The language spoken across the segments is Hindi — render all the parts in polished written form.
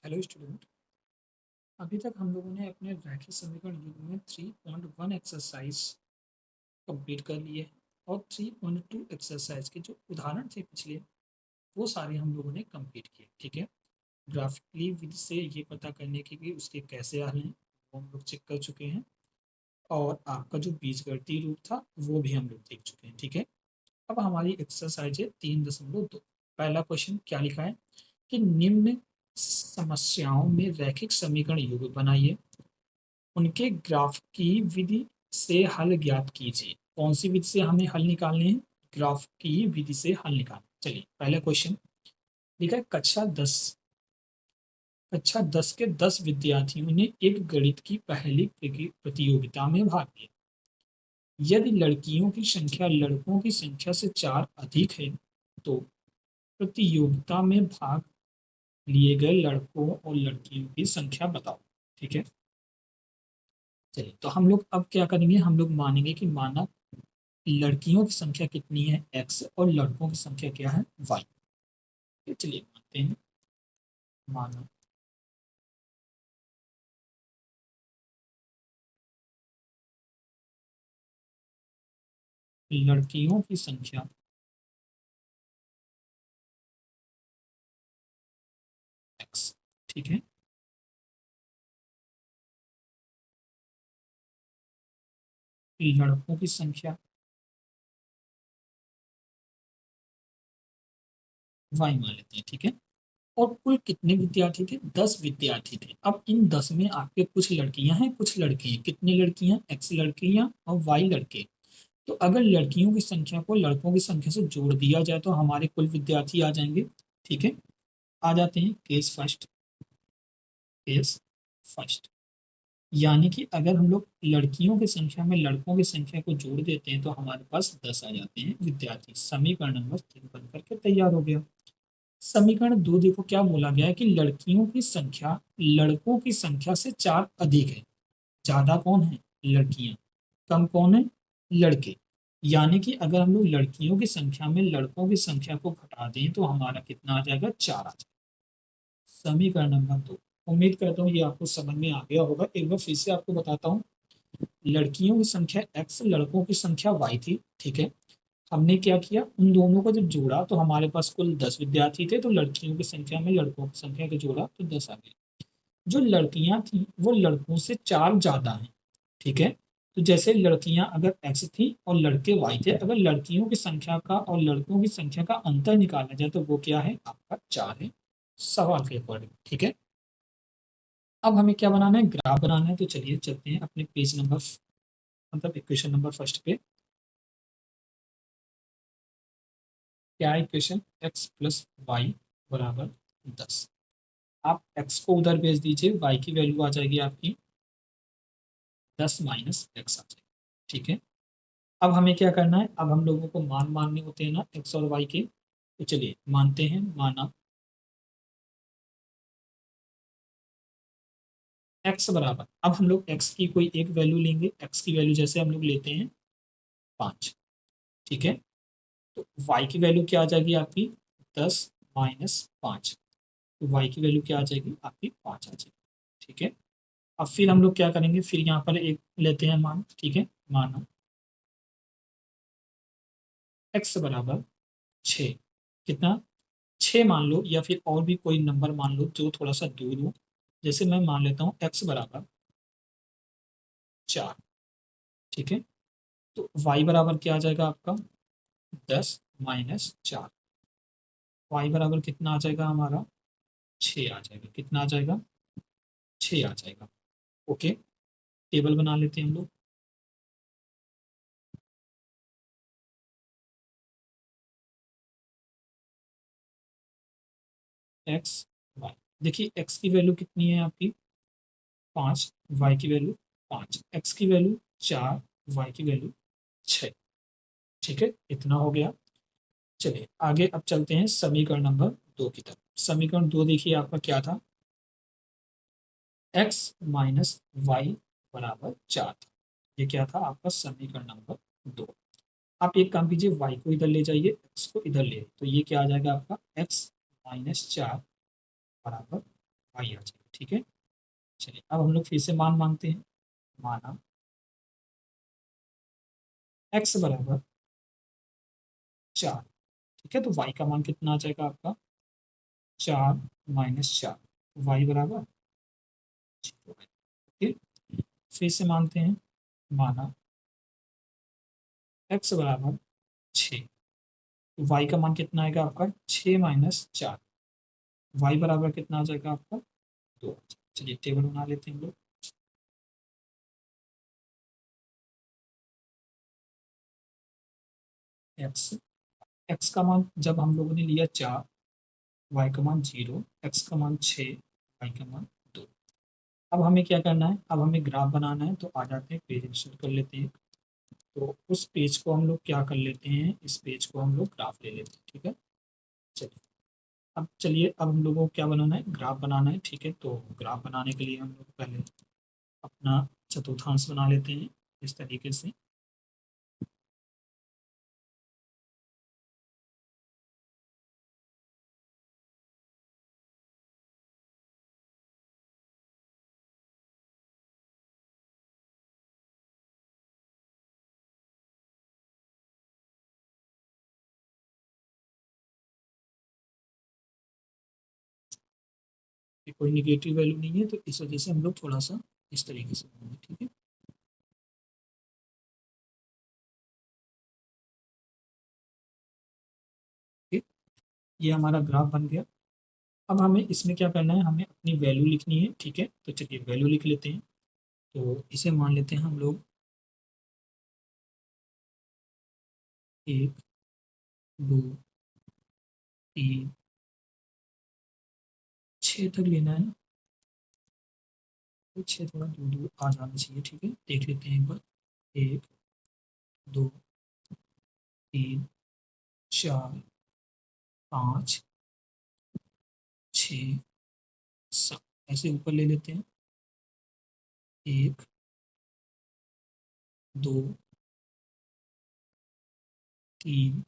Hello student. अभी तक हम लोगों ने अपने रैखिक समीकरण युग में 3.1 एक्सरसाइज कंप्लीट कर लिए और 3.2 एक्सरसाइज के जो उदाहरण थे पिछले वो सारे हम लोगों ने कंप्लीट किए। ठीक है, ग्राफिकली विधि से ये पता करने की कि उसके कैसे हल हैं वो हम लोग चेक कर चुके हैं और आपका जो बीजगणितीय रूप था वो भी हम लोग देख चुके हैं। ठीक है, अब हमारी एक्सरसाइज है 3.2। पहला क्वेश्चन क्या लिखा है कि निम्न समस्याओं में रैखिक समीकरण युग बनाइए, उनके ग्राफ की विधि से हल ज्ञात कीजिए। कौन सी विधि से हमें हल निकालने हैं? ग्राफ की विधि से हल निकालना। चलिए पहला क्वेश्चन लिखा है कक्षा 10 के 10 विद्यार्थियों ने एक गणित की पहली प्रतियोगिता में भाग लिया। यदि लड़कियों की संख्या लड़कों की संख्या से 4 अधिक है तो प्रतियोगिता में भाग लिए गए लड़कों और लड़कियों की संख्या बताओ। ठीक है, चलिए तो हम लोग अब क्या करेंगे, हम लोग मानेंगे कि माना लड़कियों की संख्या कितनी है x और लड़कों की संख्या क्या है y। चलिए मानते हैं, माना लड़कियों की संख्या x। ठीक है, लड़कों की संख्या y मान लेते हैं। ठीक है, और कुल कितने विद्यार्थी थे? 10 विद्यार्थी थे। अब इन 10 में आपके कुछ लड़कियां हैं कुछ लड़के हैं। कितनी लड़कियां? x लड़कियां और y लड़के। तो अगर लड़कियों की संख्या को लड़कों की संख्या से जोड़ दिया जाए तो हमारे कुल विद्यार्थी आ जाएंगे। ठीक है, आ जाते हैं। केस फर्स्ट, यानी कि अगर हम लोग लड़कियों की संख्या में लड़कों की संख्या को जोड़ देते हैं तो हमारे पास 10 आ जाते हैं विद्यार्थी। समीकरण नंबर 3 बन करके तैयार हो गया। समीकरण 2 देखो क्या बोला गया है कि लड़कियों की संख्या लड़कों की संख्या से 4 अधिक है। ज्यादा कौन है? लड़कियां। कम कौन है? लड़के। यानी कि अगर हम लोग लड़कियों की संख्या में लड़कों की संख्या को घटा दें तो हमारा कितना आ जाएगा? 4 आ जाएगा। समीकरण नंबर 2। उम्मीद करता हूँ ये आपको समझ में आ गया होगा। एक बार फिर से आपको बताता हूँ। लड़कियों की संख्या x, लड़कों की संख्या y थी। ठीक है, हमने क्या किया, उन दोनों को जब जोड़ा तो हमारे पास कुल 10 विद्यार्थी थे, तो लड़कियों की संख्या में लड़कों की संख्या को जोड़ा तो 10 आ गए। जो लड़कियां थी वो लड़कों से 4 ज्यादा हैं। ठीक है, तो जैसे लड़कियां अगर x थी और लड़के y थे, अगर लड़कियों की संख्या का और लड़कों की संख्या का अंतर निकाला जाए तो वो क्या है? आपका 4 है, सवाल के अकॉर्डिंग। ठीक है, अब हमें क्या बनाना है? ग्राफ बनाना है। तो चलिए चलते हैं अपने पेज नंबर, मतलब इक्वेशन नंबर फर्स्ट पे। क्या है इक्वेशन? x प्लस वाई बराबर 10। आप x को उधर भेज दीजिए, y की वैल्यू आ जाएगी आपकी 10 माइनस एक्स आ जाएगी। ठीक है, अब हमें क्या करना है? अब हम लोगों को मान मानने होते हैं ना x और y के। तो चलिए मानते हैं, माना x बराबर, अब हम लोग x की कोई एक वैल्यू लेंगे। x की वैल्यू जैसे हम लोग लेते हैं 5। ठीक है, तो y की वैल्यू क्या आ जाएगी आपकी? 10 - 5। तो y की वैल्यू क्या आ जाएगी आपकी? 5 आ जाएगी। ठीक है, अब फिर हम लोग क्या करेंगे? फिर यहाँ पर एक लेते हैं मान। ठीक है, माना x बराबर 6। कितना? 6 मान लो, या फिर और भी कोई नंबर मान लो जो थोड़ा सा दूर हो। जैसे मैं मान लेता हूँ x बराबर 4। ठीक है, तो y बराबर क्या आ जाएगा आपका? 10 - 4। y बराबर कितना आ जाएगा हमारा? 6 आ जाएगा। कितना आ जाएगा? 6 आ जाएगा। ओके, टेबल बना लेते हैं हम लोग। एक्स वाई, देखिए x की वैल्यू कितनी है आपकी? 5। y की वैल्यू 5, x की वैल्यू 4, y की वैल्यू 6। ठीक है, इतना हो गया। चलिए आगे अब चलते हैं समीकरण नंबर 2 की तरफ। समीकरण 2 देखिए आपका क्या था? x माइनस वाई बराबर 4 था। ये क्या था आपका? समीकरण नंबर 2। आप एक काम कीजिए, y को इधर ले जाइए, x को इधर ले, तो ये क्या आ जाएगा आपका? x - 4 बराबर वाई आ जाएगा। ठीक है, चलिए अब हम लोग फिर से मान मांगते हैं। माना x बराबर 4। ठीक है, तो y का मान कितना आ जाएगा आपका 4 - 4, y बराबर 0। ओके, फिर से मानते हैं। माना x बराबर 6, y का मान कितना आएगा आपका 6 - 4, y बराबर कितना आ जाएगा आपका 2। चलिए टेबल बना लेते हैं हम लोग। x x का मान जब हम लोगों ने लिया 4, y का मान 0, x का मान 6, y का मान 2। अब हमें क्या करना है, अब हमें ग्राफ बनाना है, तो आ जाते हैं पेज इंसर्ट कर लेते हैं। तो उस पेज को हम लोग क्या कर लेते हैं, इस पेज को हम लोग ग्राफ ले लेते हैं। ठीक है, चलिए अब चलिए अब हम लोगों को क्या बनाना है, ग्राफ बनाना है। ठीक है, तो ग्राफ बनाने के लिए हम लोग पहले अपना चतुर्थांश बना लेते हैं इस तरीके से। कि कोई निगेटिव वैल्यू नहीं है, तो इस वजह से हम लोग थोड़ा सा इस तरीके से बनाएंगे। ठीक है, ठीक, ये हमारा ग्राफ बन गया। अब हमें इसमें क्या करना है, हमें अपनी वैल्यू लिखनी है। ठीक है, तो चलिए वैल्यू लिख लेते हैं। तो इसे मान लेते हैं हम लोग 1, 2, 3, 6 तक लेना है ना, तो 6 थोड़ा दूर दूर आ जाना चाहिए। ठीक है, देख लेते हैं एक बार। 1, 2, 3, 4, 5, 6, 7, ऐसे ऊपर ले लेते हैं। 1, 2, 3,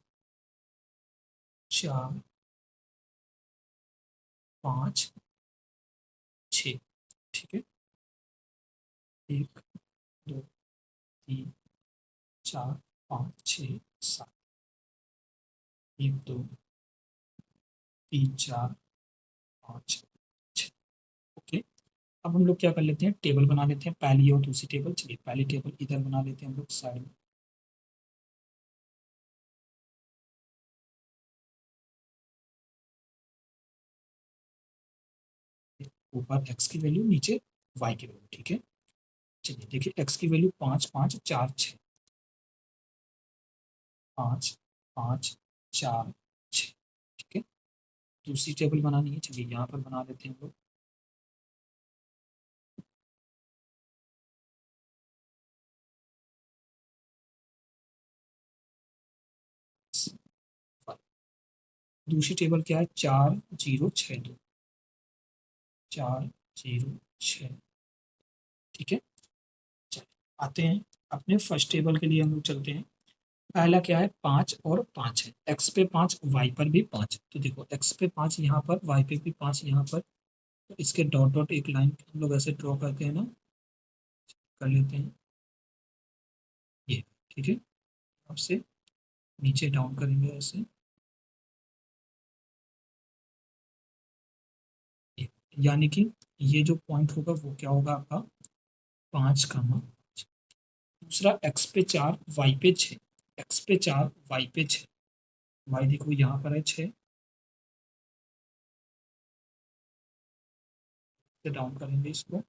4, 5, 6। ठीक है, 1, 2, 3, 4, 5, 6, 7। 1, 2, 3, 4, 5, 6। ओके, अब हम लोग क्या कर लेते हैं, टेबल बना लेते हैं, पहली और दूसरी टेबल। चलिए पहली टेबल इधर बना लेते हैं हम लोग साइड में। ऊपर x की वैल्यू, नीचे y की वैल्यू। ठीक है, चलिए देखिए x की वैल्यू 5, 5, 4, 6, 5, 5, 4, 6। ठीक है, दूसरी टेबल बनानी है, चलिए यहाँ पर बना लेते हैं हम लोग। दूसरी टेबल क्या है, 4, 0, 6, 2, 4, 0, 6। ठीक है, चलिए आते हैं अपने फर्स्ट टेबल के लिए हम लोग चलते हैं। पहला क्या है, 5 और 5 है, एक्स पे 5, वाई पर भी 5। तो देखो एक्स पे 5 यहाँ पर, वाई पे भी 5 यहाँ पर। तो इसके डॉट डॉट एक लाइन हम लोग ऐसे ड्रॉ करते हैं ना, कर लेते हैं ये। ठीक है, अब से नीचे डाउन करेंगे ऐसे ये। यानी कि ये जो पॉइंट होगा वो क्या होगा आपका 5, दूसरा एक्स पे 4, वाई पे 6, एक्स पे 4, वाई पे 6, वाई देखो यहाँ पर है 6, से डाउन करेंगे इसको।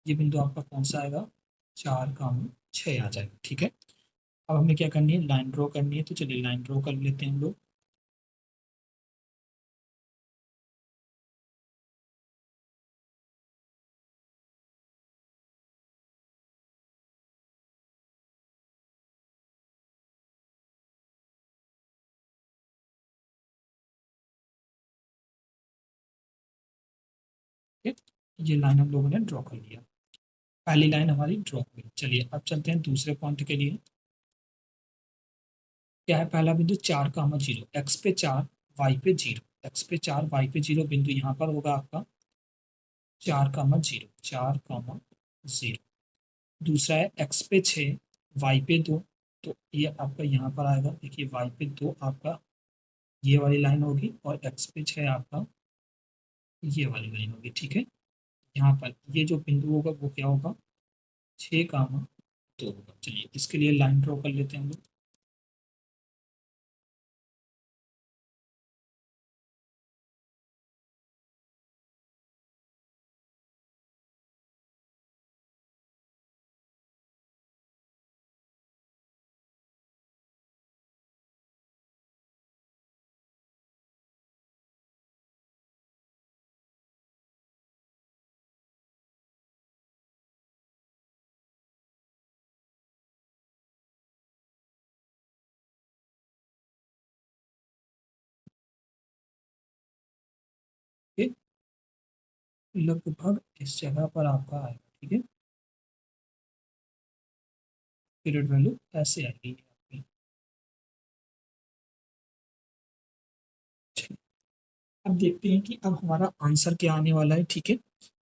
ये बिंदु आपका कौन सा आएगा, 4, 6 आ जाएगा। ठीक है, अब हमें क्या करनी है, लाइन ड्रॉ करनी है। तो चलिए लाइन ड्रॉ कर लेते हैं हम लोग। ठीक है, ये लाइन हम लोगों ने ड्रॉ कर लिया, पहली लाइन हमारी ड्रॉ हुई। चलिए अब चलते हैं दूसरे पॉइंट के लिए। क्या है पहला बिंदु 4,0, एक्स पे 4 वाई पे 0, एक्स पे 4 वाई पे 0 बिंदु यहाँ पर होगा आपका 4,0, 4,0। दूसरा है एक्स पे 6 वाई पे 2, तो ये आपका यहाँ पर आएगा, देखिए वाई पे 2 आपका ये वाली लाइन होगी और एक्स पे 6 आपका ये वाली लाइन होगी, ठीक है। यहाँ पर ये जो बिंदु होगा वो क्या होगा, 6,2 होगा। चलिए इसके लिए लाइन ड्रॉ कर लेते हैं हम लोग। ये लगभग इस जगह पर आपका आएगा, ठीक है। पीरियड वैल्यू ऐसे आएगी आपकी। चलिए, अब देखते हैं कि अब हमारा आंसर क्या आने वाला है, ठीक है।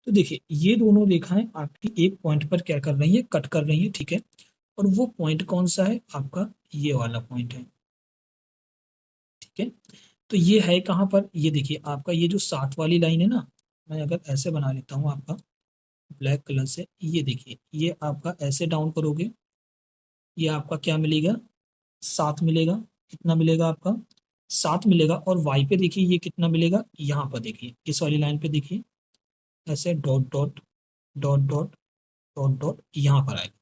तो देखिए ये दोनों रेखाएं आपकी एक पॉइंट पर क्या कर रही है, कट कर रही है, ठीक है। और वो पॉइंट कौन सा है आपका, ये वाला पॉइंट है, ठीक है। तो ये है कहाँ पर, ये देखिए आपका ये जो 7 वाली लाइन है ना, मैं अगर ऐसे बना लेता हूँ आपका ब्लैक कलर से, ये देखिए ये आपका ऐसे डाउन करोगे, ये आपका क्या मिलेगा, 7 मिलेगा। कितना मिलेगा आपका, 7 मिलेगा। और वाई पे देखिए ये कितना मिलेगा, यहाँ पर देखिए इस वाली लाइन पे देखिए ऐसे dot dot dot dot dot dot यहाँ पर आएगा।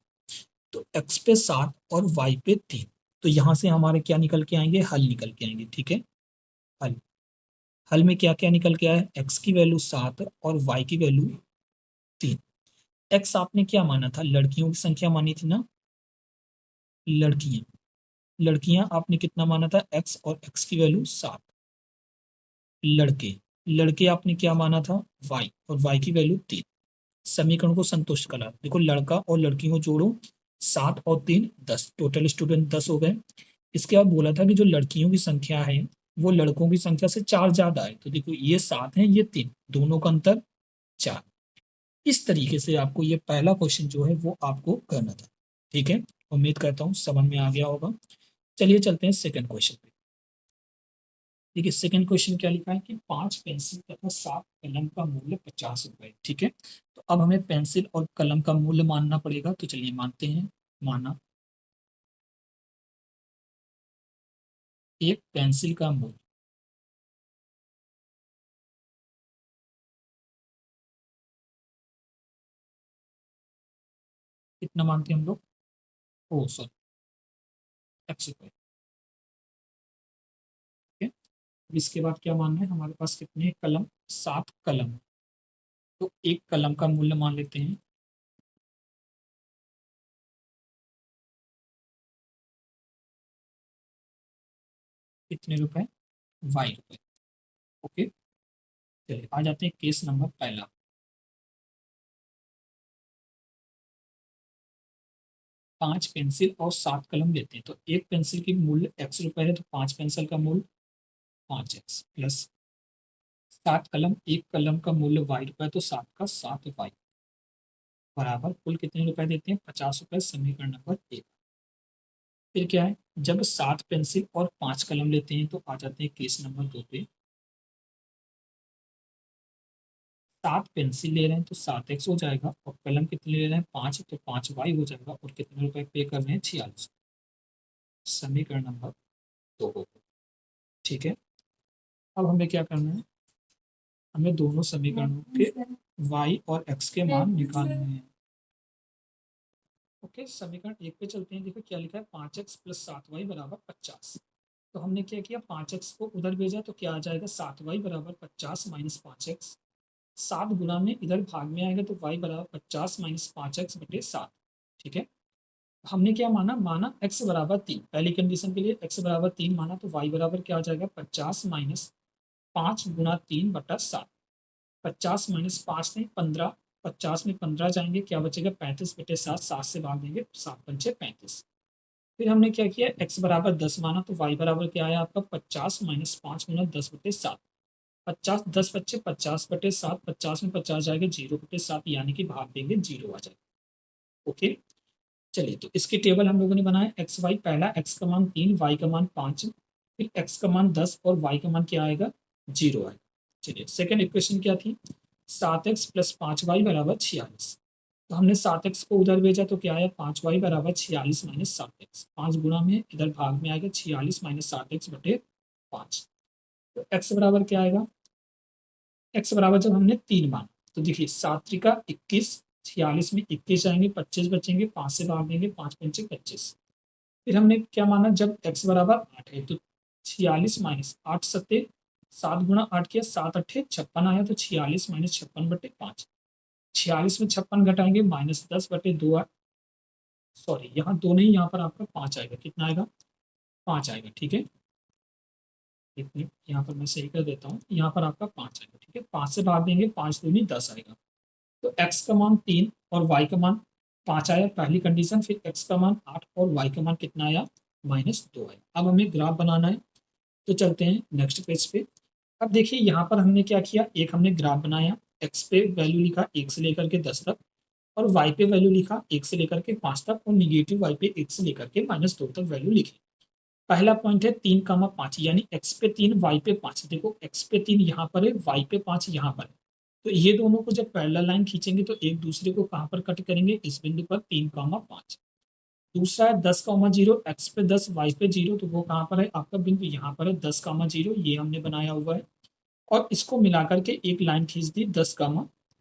तो एक्स पे 7 और वाई पे 3, तो यहाँ से हमारे क्या निकल के आएंगे, हल निकल के आएंगे, ठीक है। हल, हल में क्या क्या निकल के आया, एक्स की वैल्यू 7 और वाई की वैल्यू 3। एक्स आपने क्या माना था, लड़कियों की संख्या मानी थी ना, लड़कियां, लड़कियां आपने कितना माना था, एक्स, और एक्स की वैल्यू 7। लड़के, लड़के आपने क्या माना था, वाई, और वाई की वैल्यू 3। समीकरण को संतुष्ट करा, देखो लड़का और लड़की को जोड़ो, 7 और 3 10, टोटल स्टूडेंट 10 हो गए। इसके बाद बोला था कि जो लड़कियों की संख्या है वो लड़कों की संख्या से 4 ज्यादा है, तो देखो ये 7 है ये 3, दोनों का अंतर 4। इस तरीके से आपको ये पहला क्वेश्चन जो है वो आपको करना था, ठीक है। उम्मीद करता हूँ समझ में आ गया होगा। चलिए चलते हैं सेकंड क्वेश्चन पे। देखिए सेकंड क्वेश्चन क्या लिखा है कि 5 पेंसिल तथा 7 कलम का मूल्य 50 रुपए, ठीक है। तो अब हमें पेंसिल और कलम का मूल्य मानना पड़ेगा, तो चलिए मानते हैं। माना, एक पेंसिल का मूल्य, कितना मानते हैं हम लोग, ओ सॉरी, ₹100, ठीक है। इसके बाद क्या मानना है, हमारे पास कितने कलम, 7 कलम, तो एक कलम का मूल्य मान लेते हैं, कितने रुपए, ₹Y। ओके, चलिए आ जाते हैं केस नंबर पहला। 5 पेंसिल और 7 कलम लेते हैं, तो एक पेंसिल की मूल्य ₹X है, तो 5 पेंसिल का मूल्य 5X प्लस 7 कलम, एक कलम का मूल्य ₹Y, तो 7 का 7Y बराबर कुल कितने रुपए देते हैं, ₹50। समीकरण नंबर 1। फिर क्या है, जब 7 पेंसिल और 5 कलम लेते हैं, तो आ जाते हैं केस नंबर 2 पे। 7 पेंसिल ले रहे हैं तो 7X हो जाएगा, और कलम कितने ले रहे हैं, 5, तो 5Y हो जाएगा, और कितने रुपए पे कर रहे हैं, 46। समीकरण नंबर 2 होगा, ठीक है। अब हमें क्या करना है, हमें दोनों समीकरणों के y और x के मान निकालने हैं। ओके, समीकरण 1 पे चलते हैं। देखो क्या लिखा है, 5x प्लस 7y बराबर 50। तो हमने क्या किया, 5x को उधर भेजा, तो क्या आ जाएगा, 7y बराबर 50 माइनस 5x। 7 गुना में इधर भाग में आएगा, तो y बराबर 50 माइनस 5x बटे 7, ठीक है। हमने क्या माना, माना x बराबर 3, पहली कंडीशन के लिए x बराबर 3 माना, तो y बराबर क्या आ जाएगा, 50 माइनस 5 गुना 3 बटा 7। 50 माइनस 5 नहीं 15, 50 में 15 जाएंगे, क्या बचेगा, 35 बटे 7, 7 से भाग देंगे, 7 पंचे 35। फिर हमने क्या किया, x बराबर 10 माना तो y बराबर क्या आया आपका 50 माइनस 5 गुना 10/7। 50 10 बच्चे 50/7, 50 में 50 जाएगा 0/7, यानी कि भाग देंगे 0 आ जाएगा। ओके, चलिए तो इसके टेबल हम लोगों ने बनाया। एक्स वाई, पहला x का मान 3, y का मान 5, फिर x का मान 10 और y का मान क्या आएगा 0 आएगा। चलिए सेकेंड इक्वेशन क्या थी, 7x प्लस 5y बराबर 46। तो हमने 7x को उधर भेजा तो क्या आया 5y बराबर 46 माइनस 7x। 5 गुना में इधर भाग में आएगा 46 माइनस 7x/5। तो x बराबर क्या आएगा, x बराबर जब हमने 3 माना तो देखिए 7 त्रिका 21, 46 में 21 जाएंगे 25 बचेंगे, 5 से भाग देंगे 5 पंचे 25। फिर हमने क्या माना, जब x बराबर 8 है तो 46 माइनस 8 सत्ते 7 गुना 8 किया 7 अट्ठे 56 आया, तो 46 माइनस 56/5। 46 में 56 घटाएंगे -10/2, सॉरी यहाँ दो नहीं, यहाँ पर आपका 5 आएगा। कितना आएगा 5 आएगा, ठीक है। एक मिनट यहाँ पर मैं सही कर देता हूँ, यहाँ पर आपका 5 आएगा, ठीक है। 5 से भाग देंगे 5 दूनी 10 आएगा। तो x का मान 3 और y का मान 5 आया, पहली कंडीशन। फिर x का मान 8 और y का मान कितना आया -2 आया। अब हमें ग्राफ बनाना है, तो चलते हैं नेक्स्ट पेज पे। अब देखिए यहाँ पर हमने क्या किया, एक हमने ग्राफ बनाया, x पे वैल्यू लिखा 1 से लेकर के 10 तक, और y पे वैल्यू लिखा 1 से लेकर के 5 तक, और निगेटिव y पे 1 से लेकर के -2 तक वैल्यू लिखी। पहला पॉइंट है 3, 5, यानी x पे 3 y पे 5। देखो x पे 3 यहाँ पर है, y पे 5 यहाँ पर है। तो ये दोनों को जब पैरेलल लाइन खींचेंगे तो एक दूसरे को कहाँ पर कट करेंगे, इस बिंदु पर 3, 5। दूसरा है 10, 0, x पे 10 y पे 0, तो वो कहाँ पर है आपका बिंदु यहाँ पर है 10, 0, ये हमने बनाया हुआ है। और इसको मिलाकर के एक लाइन खींच दी 10,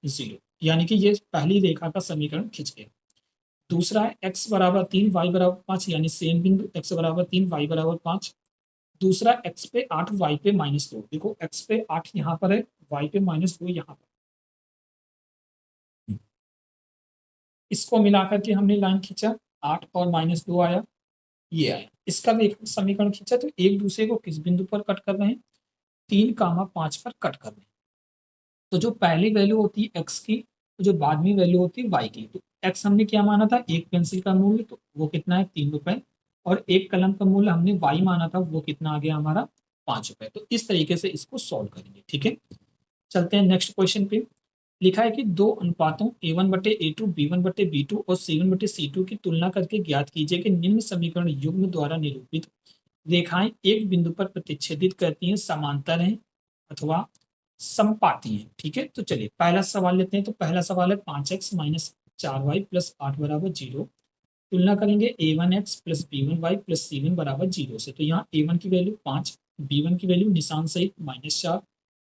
0, यानी कि ये पहली रेखा का समीकरण खिंच गया। दूसरा है x बराबर 3 y बराबर 5, यानी सेम बिंदु x बराबर 3 y बराबर 5। दूसरा x पे 8 y पे -2। देखो x पे 8 यहाँ पर है, y पे -2 यहाँ पर। इसको मिलाकर के हमने लाइन खींचा, 8 और -2 आया, ये आया। इसका भी एक समीकरण खींचा, तो एक दूसरे को किस बिंदु पर कट कर रहे हैं, 3, 5 पर कट कर रहे हैं। तो जो पहली वैल्यू होती है x की, तो जो बाद में वैल्यू होती है y की। तो x हमने क्या माना था, एक पेंसिल का मूल्य, तो वो कितना है 3 रुपए। और एक कलम का मूल्य हमने y माना था, वो कितना आ गया हमारा 5 रुपए। तो इस तरीके से इसको सॉल्व करेंगे, ठीक है। चलते हैं नेक्स्ट क्वेश्चन पे। लिखा है कि दो अनुपातों a1/a2, b1/b2 और c1/c2 की तुलना करके ज्ञात कीजिए कि निम्न समीकरण युग्म द्वारा निरूपित रेखाएं एक बिंदु पर प्रतिच्छेदित करती हैं, समांतर हैं अथवा समपाती हैं, ठीक है। तो चलिए पहला सवाल लेते हैं। तो पहला सवाल है 5x माइनस 4y प्लस 8 बराबर 0, तुलना करेंगे a1x plus b1y plus c1 बराबर 0 से। तो यहाँ a1 की वैल्यू 5, b1 की वैल्यू निशान सहित -4,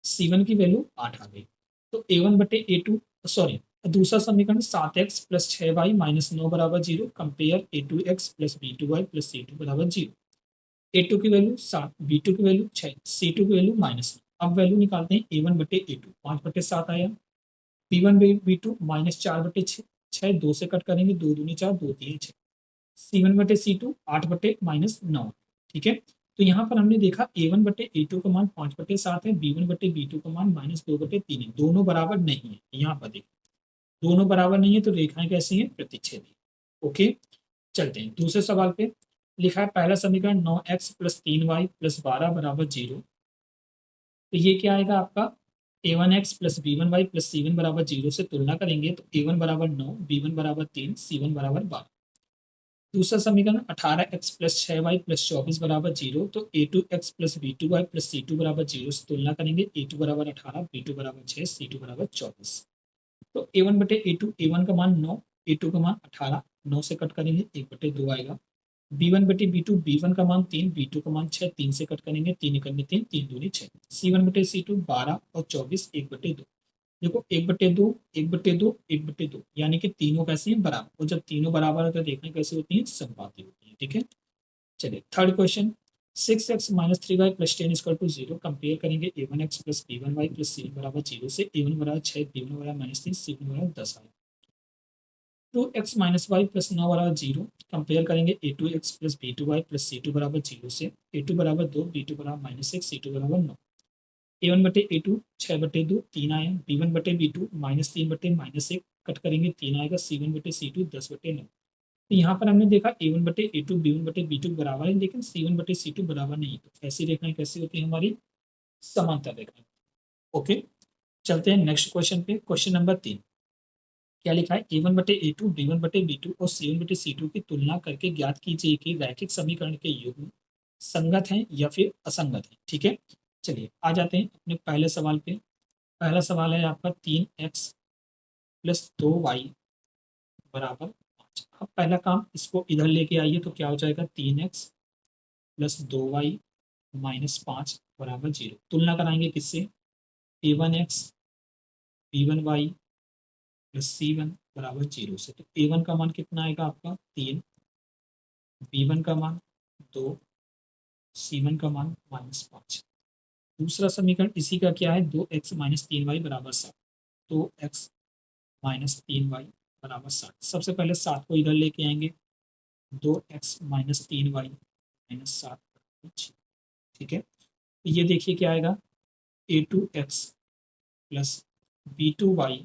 c1 की वैल्यू 8 आ गई। तो a1/a2, सॉरी, दूसरा समीकरण 7x प्लस 6y माइनस 9 बराबर 0, compare a2x plus b2y plus c2 बराबर 0। a2 की वैल्यू 7, b2 की वैल्यू 6, c2 की वैल्यू -9। अब वैल्यू निकालते हैं a1/a2, 5/7 आया, b1/b2 -4/6, 6 2 से कट करेंगे, 2 दूनी 4, 2 3 6, c1/c2 8/-9, ठीक है। तो यहाँ पर हमने देखा a1/a2 का मान 5/7 है, b1/b2 का मान -2/3 है। दोनों बराबर नहीं है, यहाँ पर देखिए दोनों बराबर नहीं है, तो रेखाएं कैसी हैं, प्रतिच्छेदी। ओके, चलते हैं दूसरे सवाल पे। लिखा है पहला समीकरण 9x प्लस 3y प्लस 12 बराबर 0। तो ये क्या आएगा आपका, a1x plus b1y plus c1 बराबर 0 से तुलना करेंगे तो a1 बराबर 9, b1 बराबर 3, c1 बराबर 12। दूसरा समीकरण 18x प्लस 6y प्लस 24 बराबर 0, तो a2x plus b2y plus c2 बराबर 0 से तुलना करेंगे, a2 बराबर 18, b2 बराबर 6, c2 बराबर 24। तो a1/a2, a1 का मान 9, a2 का मान 18, 9 से कट करेंगे 1/2 आएगा। b1/b2, b1 का मान 3, b2 का मान 6, 3 से कट करेंगे, 3 एकम 3, 3 दूनी 6। c1/c2 12 और 24, 1/2। देखो 1/2, 1/2, 1/2, यानी कि तीनों कैसे हैं, बराबर। और जब तीनों बराबर है तो देखना कैसे होती है, समपाती होती है, ठीक है। चलिए third question, 6x minus 3y plus 10 equal to 0, compare करेंगे a1x plus b1y plus c1 बराबर 0 से। a1 बराबर 6, b1 बराबर -3, c1 बराबर 10 आया। 2x माइनस वाई प्लस 9 बराबर 0, कंपेयर करेंगे a2x plus b2y plus c2 बराबर 0 से। a2 बराबर 2, b2 बराबर -6, c2 बराबर 9। a1/a2 6/2 3 आया, b1/b2 -3/-1 कट करेंगे 3 आएगा, c1/c2 10/9। तो यहाँ पर हमने देखा A1 बटे A2 B1 बटे B2 बराबर है, लेकिन C1 बटे C2 बराबर नहीं। तो ऐसी रेखाएं कैसी होती है हमारी? समांतर रेखाएं। ओके, चलते हैं नेक्स्ट क्वेश्चन पे। क्वेश्चन नंबर 3 क्या लिखा है? A1 बटे A2 B1 बटे B2 और C1 बटे C2 की तुलना करके ज्ञात कीजिए कि रैखिक समीकरण के युग्म संगत हैं या फिर असंगत हैं। ठीक है, चलिए आ जाते हैं अपने पहले सवाल पे। पहला सवाल है आपका 3x प्लस 2y बराबर 5। अब पहला काम, इसको इधर लेके आइए तो क्या हो जाएगा? 3x प्लस 2y माइनस 5 बराबर 0। तुलना कराएंगे किससे? A1x B1y प्लस C1 बराबर 0 से। तो A1 का मान कितना आएगा आपका? 3, B1 का मान 2, C1 का मान -5। दूसरा समीकरण इसी का क्या है? 2x माइनस 3y बराबर 7। 2x माइनस 3y बराबर 7। सबसे पहले 7 को इधर लेके आएंगे। 2x minus 3y minus 7। ठीक है, तो ये देखिए क्या आएगा? A2x plus B2y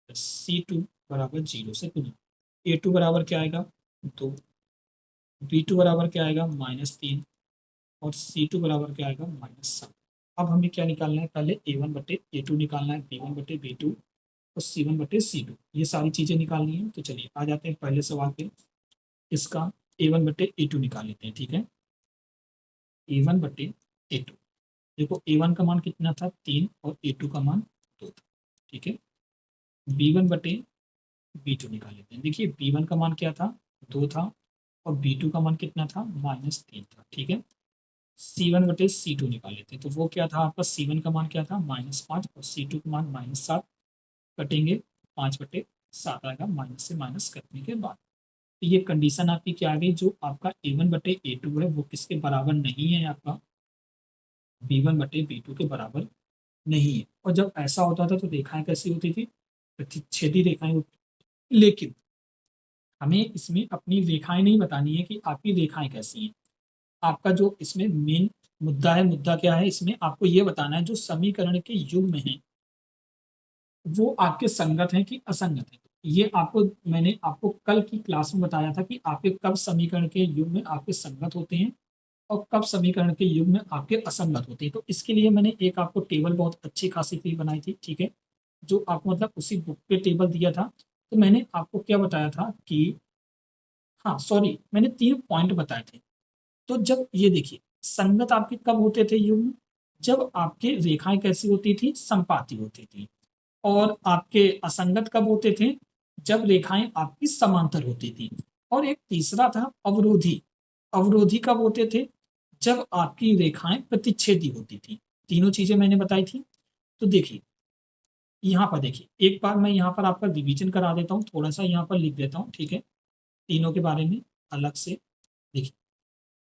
plus C2 बराबर 0 से गुना। A2 बराबर क्या आएगा? 2, B2 बराबर क्या आएगा? -3 और C2 बराबर क्या आएगा? -7। अब हमें क्या निकालना है? पहले A1 बटे A2 निकालना है, B1 बटे B2 और C1 बटे C2, ये सारी चीजें निकालनी है। तो चलिए आ जाते हैं पहले सवाल पे। इसका A1 बटे A2 निकाल लेते हैं। ठीक है, A1 बटे A2। देखो A1 का मान कितना था? 3 और A2 का मान 2 था। ठीक है, B1 बटे B2 निकाल लेते हैं। देखिए B1 का मान क्या था? 2 था और B2 का मान कितना था? -3 था। ठीक है, C1 बटे C2 निकाल लेते हैं। तो वो क्या था आपका? C1 का मान क्या था? -5 और C2 का मान -7। कटेंगे, 5 बटे 7 आएगा माइनस से माइनस कटने के बाद। तो ये कंडीशन आपकी क्या आ गई? जो आपका A1 बटे A2 है वो किसके बराबर नहीं है? आपका B1 बटे B2 के बराबर नहीं है। और जब ऐसा होता था तो रेखाएं कैसी होती थी? प्रतिच्छेदी रेखाएं होती। लेकिन हमें इसमें अपनी रेखाएं नहीं बतानी है कि आपकी रेखाएं कैसी हैं। आपका जो इसमें मेन मुद्दा है, मुद्दा क्या है इसमें? आपको ये बताना है जो समीकरण के युग्म हैं वो आपके संगत हैं कि असंगत हैं। ये आपको, मैंने आपको कल की क्लास में बताया था कि आपके कब समीकरण के युग्म आपके संगत होते हैं और कब समीकरण के युग्म आपके असंगत होते हैं। तो इसके लिए मैंने एक आपको टेबल बहुत अच्छी खासी सी बनाई थी। ठीक है, जो आपको मतलब उसी बुक पे टेबल दिया था। तो मैंने आपको क्या बताया था कि, हाँ सॉरी, मैंने 3 पॉइंट बताए थे। तो जब ये देखिए, संगत आपके कब होते थे युग्म? जब आपके रेखाएं कैसी होती थी? संपाती होती थी। और आपके असंगत कब होते थे? जब रेखाएं आपकी समांतर होती थी। और एक तीसरा था अवरोधी। अवरोधी कब होते थे? जब आपकी रेखाएं प्रतिच्छेदी होती थी। तीनों चीजें मैंने बताई थी। तो देखिए यहाँ पर, देखिए एक बार मैं यहाँ पर आपका रिवीजन करा देता हूँ, थोड़ा सा यहाँ पर लिख देता हूँ। ठीक है, तीनों के बारे में अलग से। देखिए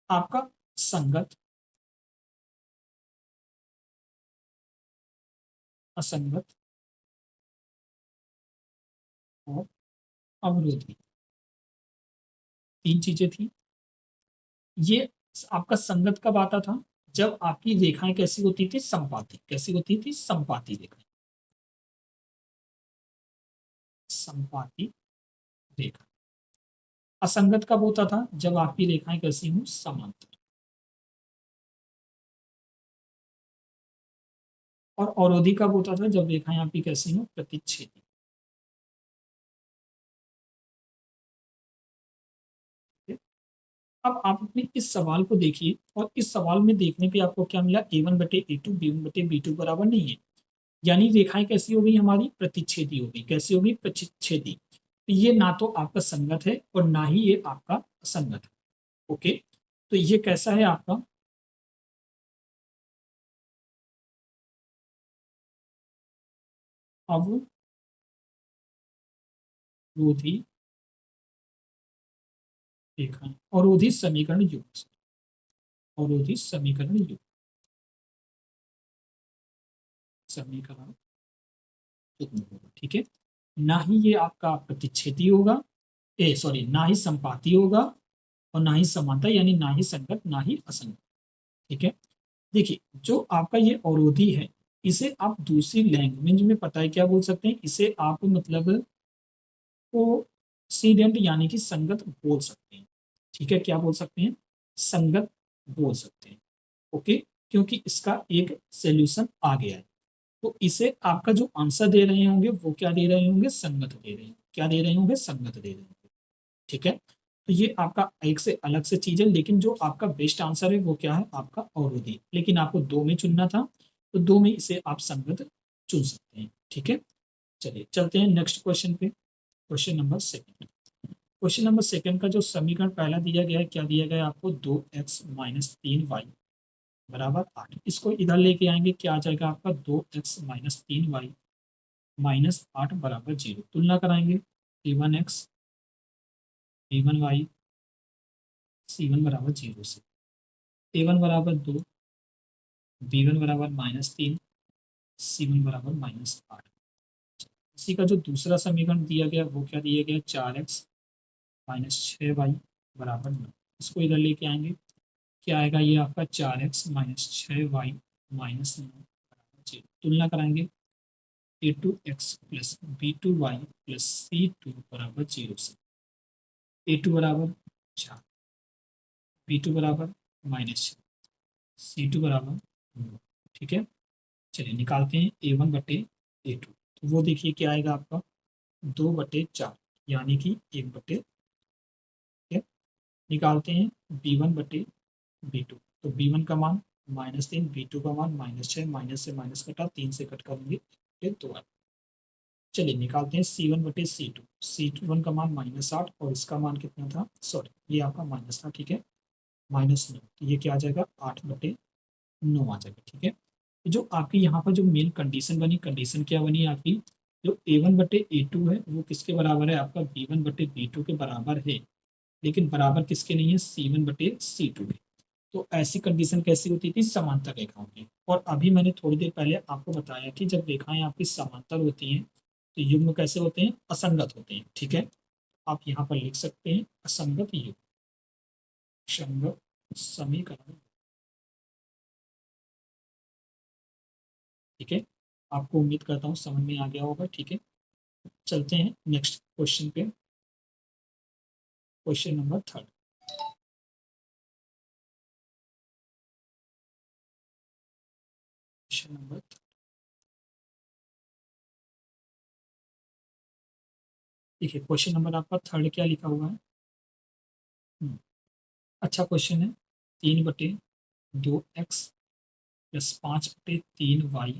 आपका संगत, असंगत और अवरोधी, तीन चीजें थी। ये आपका संगत कब आता था? जब आपकी रेखाएं कैसी होती थी? संपाती। कैसी होती थी? संपाती रेखाएं। संपाती रेखा। असंगत कब होता था? जब आपकी रेखाएं कैसी हों? समांतर। और अवरोधी कब होता था? जब रेखाएं आपकी कैसी हों? प्रतिच्छेदी। ठीक है? अब आप अपने इस सवाल को देखिए और इस सवाल में देखने पे आपको क्या मिला? A1 बटे A2 B1 बटे B2 बराबर नहीं है। यानी रेखाएं कैसी हो गई हमारी? प्रतिच्छेदी हो गई। कैसी हो गई? प्रतिच्छेदी। तो ये ना तो आपका संगत है और ना ही ये आपका असंगत है। ओके, तो ये कैसा है आपका? अवरोधी रेखा, अवरोधी समीकरण युक्त। अवरोधी समीकरण युक्त समीकरण युग्म होगा। ठीक है, ना ही ये आपका प्रतिच्छेदी होगा, ए सॉरी, ना ही संपाती होगा और ना ही समांतर, यानी ना ही संगत ना ही असंगत। ठीक है, देखिए जो आपका ये अवरोधी है, इसे आप दूसरी लैंग्वेज में पता है क्या बोल सकते हैं? इसे आप मतलब को सीडेंट यानी कि संगत बोल सकते हैं, ठीक है, क्या बोल सकते हैं, संगत बोल सकते हैं। ओके, क्योंकि इसका एक सोल्यूशन आ गया है, तो इसे आपका जो आंसर दे रहे होंगे वो क्या दे रहे होंगे, संगत दे रहे हैं, क्या दे रहे होंगे, संगत दे रहे होंगे, ठीक है। तो ये आपका एक से अलग से चीज है, लेकिन जो आपका बेस्ट आंसर है वो क्या है, आपका अवरोधी, लेकिन आपको दो में चुनना था, तो दो में इसे आप संगत चुन सकते हैं, ठीक है। चलिए चलते हैं नेक्स्ट क्वेश्चन पे, question number second. Question number second का जो समीकरण पहला दिया गया है, क्या दिया गया है आपको, 2x-3y बराबर 8, इसको इधर लेके आएंगे, क्या आ जाएगा आपका, 2x-3y -8 बराबर 0, तुलना कराएंगे, a1x b1y c1 बराबर 0 से, a1 बराबर 2, b1 बराबर -3, c1 बराबर -8। इसी का जो दूसरा समीकरण दिया गया वो क्या दिया गया, 4x-6y बराबर 9, इसको इधर लेके आएंगे, क्या आएगा, ये आपका 4x-6y -9 बराबर 0, तुलना कराएंगे, a2x plus b2y plus c2 बराबर 0 से, a2 बराबर 4, b2 बराबर -6, c2 बराबर 9, ठीक है। चलिए निकालते हैं a1/a2, तो वो देखिए क्या आएगा आपका, 2/4, यानी कि 1/, ठीक है। निकालते हैं b1/b2, तो b1 का मान -3, b2 का मान -6, माइनस से माइनस कटा, 3 से कट करेंगे, 2। चलिए निकालते हैं c1/c2, c1 का मान -8 और इसका मान कितना था, सॉरी ये आपका माइनस था, ठीक है, -9, तो ये क्या आ जाएगा, 8/9 आ जाएगा, ठीक है। तो जो आपकी यहाँ पर जो मेन कंडीशन बनी, कंडीशन क्या बनी आपकी, जो a1/a2 है वो किसके बराबर है, आपका b1/b2 के बराबर है, लेकिन बराबर किसके नहीं है, c1/c2 के। तो ऐसी कंडीशन कैसी होती थी, समांतर रेखाओं की, और अभी मैंने थोड़ी देर पहले आपको बताया कि जब रेखाएं आपकी समांतर होती हैं तो युग्म कैसे होते हैं, असंगत होते हैं, ठीक है। आप यहाँ पर लिख सकते हैं असंगत युग्म, संगत समीकरण, ठीक है। आपको उम्मीद करता हूँ समझ में आ गया होगा, ठीक है। चलते हैं नेक्स्ट क्वेश्चन पे, question number third. Question number, देखिए क्वेश्चन नंबर आपका थर्ड क्या लिखा हुआ है, अच्छा क्वेश्चन है, 3/2x प्लस 5/3y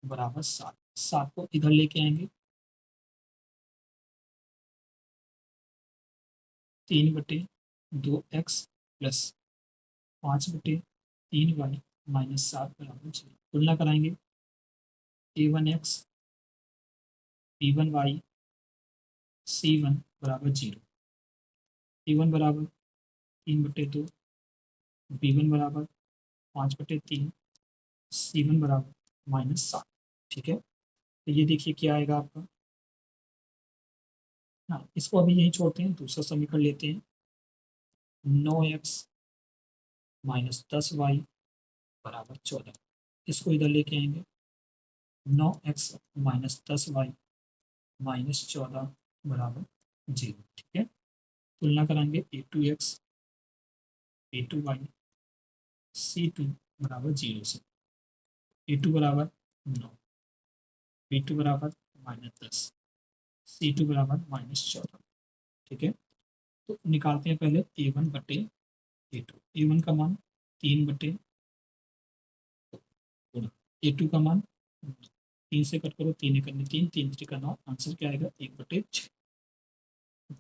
बराबर 7, 7 को इधर लेके आएंगे, 3/2x प्लस 5/3y -7 बराबर 0, तुलना कराएंगे, a1x b1y c1 बराबर 0, a1 बराबर 3/2, b1 बराबर 5/3, c1 बराबर -7, ठीक है। तो ये देखिए क्या आएगा आपका, हाँ इसको अभी यही छोड़ते हैं, दूसरा समीकरण लेते हैं, 9x -10y बराबर 14, इसको इधर लेके आएंगे, 9x -10y -14 बराबर 0, ठीक है। तुलना कराएंगे, a2x a2y c2 बराबर 0 से, a2 बराबर 9, b2 बराबर -10, c2 बराबर -14, ठीक है। तो निकालते हैं पहले a1/a2, a1 का मान 3/, a2 का मान 3 से कट करो, 3 एकम 3, 3 त्रिका 9, आंसर क्या आएगा, 1/6।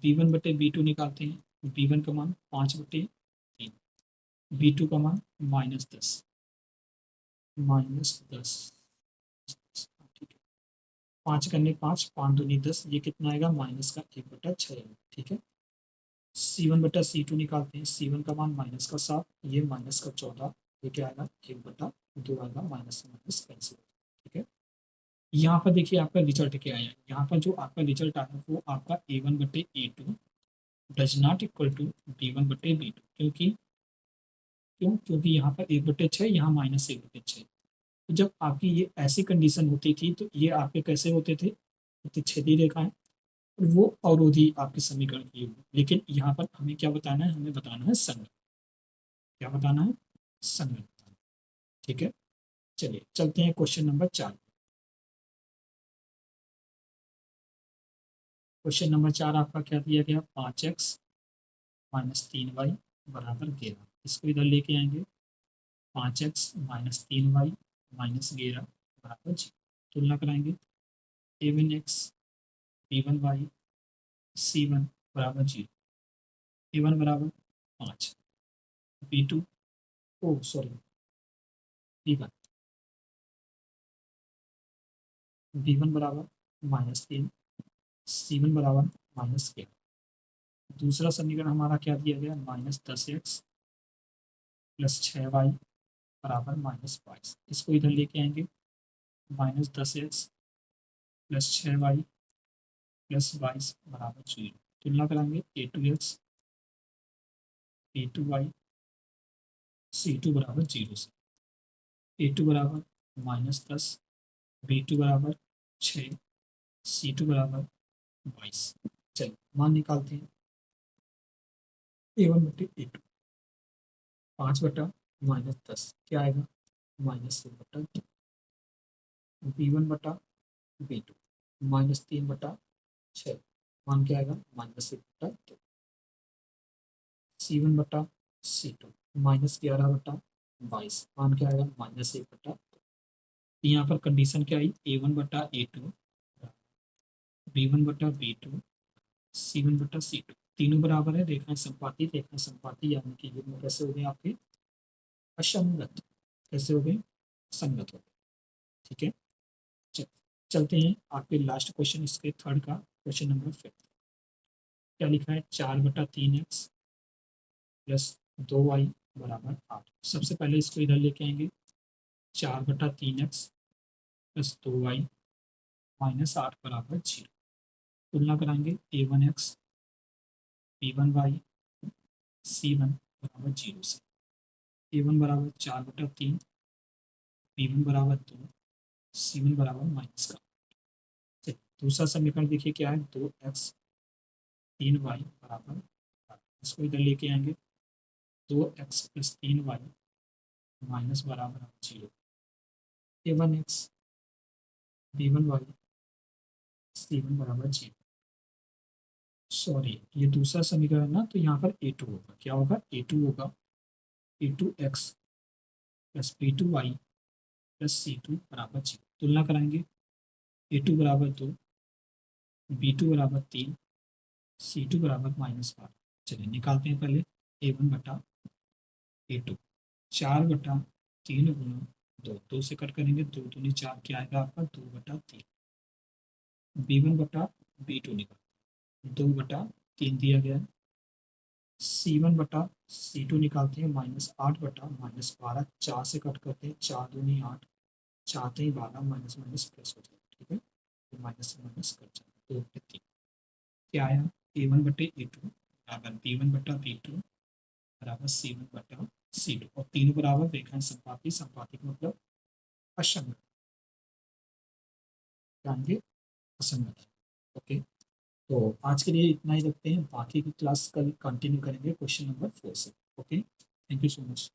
b1/b2 निकालते हैं, b1 का मान 5/3, b2 का मान -10, -10, ठीक है, 5 करने 5, 5 दूनी 10, ये कितना आएगा, माइनस का 1/6, ठीक है। c1/c2 निकालते हैं, c1 का मान -7, ये -14, ये क्या आएगा, 1/2 आएगा, माइनस से माइनस कैंसिल, ठीक है। यहाँ पर देखिए आपका रिजल्ट क्या आया, यहाँ पर जो आपका रिजल्ट आया वो आपका a1/a2 does not equal to b1/b2, क्योंकि यहाँ पर 1/6, यहाँ -1/6, तो जब आपकी ये ऐसी कंडीशन होती थी तो ये आपके कैसे होते थे, प्रतिच्छेदी रेखाएं, और वो अवरोधी आपके समीकरण की होगी। लेकिन यहाँ पर हमें क्या बताना है, हमें बताना है संगत। क्या बताना है, संगत। ठीक है, चलिए चलते हैं क्वेश्चन नंबर 4। क्वेश्चन नंबर 4 आपका क्या दिया गया, 5x माइनस 3y बराबर 11। इसको इधर लेके आएंगे, 5x माइनस 3y माइनस 11 बराबर 0। तुलना कराएंगे, a1x b1y c1 बराबर 0, a1 बराबर 5, b2 ओ सॉरी b1 b1 बराबर -3, c1 बराबर -11। दूसरा समीकरण हमारा क्या दिया गया, -10x प्लस 6y बराबर -22। इसको इधर लेके आएंगे, -10x प्लस 6y प्लस 22 बराबर 0। तुलना कराएंगे, a2x b2y c2 बराबर 0 से, a2 बराबर -10, b2 बराबर 6, c2 बराबर 22। चलिए मान निकालते हैं, a1 बटे a2, 5/-10 क्या आएगा, -1/2, b1 बटा b2 -3/6, मान क्या आएगा, -1/2, c1 बटा c2 -11/22, मान क्या आएगा, -1/2। यहाँ पर कंडीशन क्या आई, a1/a2 b1/b2 c1/c2 तीनों बराबर है, रेखाएं संपाती, रेखाएं संपाती यानी कि ये कैसे हो गए आपके, असंगत। कैसे हो गए, संगत हो गए। ठीक है, चल, चलते हैं आपके लास्ट क्वेश्चन, इसके थर्ड का क्वेश्चन नंबर 5। क्या लिखा है, 4/3x प्लस 2y बराबर 8। सबसे पहले इसको इधर लेके आएंगे, 4/3x प्लस 2y -8 बराबर 0। तुलना कराएंगे, a1x b1y c1 बराबर 0 से, a1 बराबर 4/3, b1 बराबर 2, c1 बराबर माइनस का। दूसरा समीकरण देखिए क्या है, 2x 3y बराबर 12। इसको इधर लेके आएंगे, 2x प्लस 3y माइनस बराबर 0, a1x b1y c1 बराबर 0। सॉरी, ये दूसरा समीकरण ना, तो यहाँ पर a2 होगा, क्या होगा, a2 होगा, a2x plus b2y plus c2 बराबर 0। तुलना कराएंगे, a2 बराबर 2, b2 बराबर 3, c2 बराबर -12। चलिए निकालते हैं पहले, a1/a2, 4/3 गुना 2, 2 से कट करेंगे, 2 दूनी 4, क्या आएगा आपका, 2/3। b1/b2 निकाल, 2/3 दिया गया है, c1/c2 निकालते हैं, -8/-12, 4 से कट करते हैं, 4 दूनी 8, 4 12, माइनस माइनस प्लस हो जाएगा। ठीक है, तो माइनस से माइनस कट जाएगा, 2/3 क्या आया, a1/a2 बराबर b1/b2 बराबर c1/c2, और तीनों बराबर, रेखाएं संपाती, संपाती का मतलब असंगत, जानिए असंगत है। ओके, तो आज के लिए इतना ही रखते हैं, बाकी की क्लास कल कंटिन्यू करेंगे क्वेश्चन नंबर 4 से। Okay, thank you so much.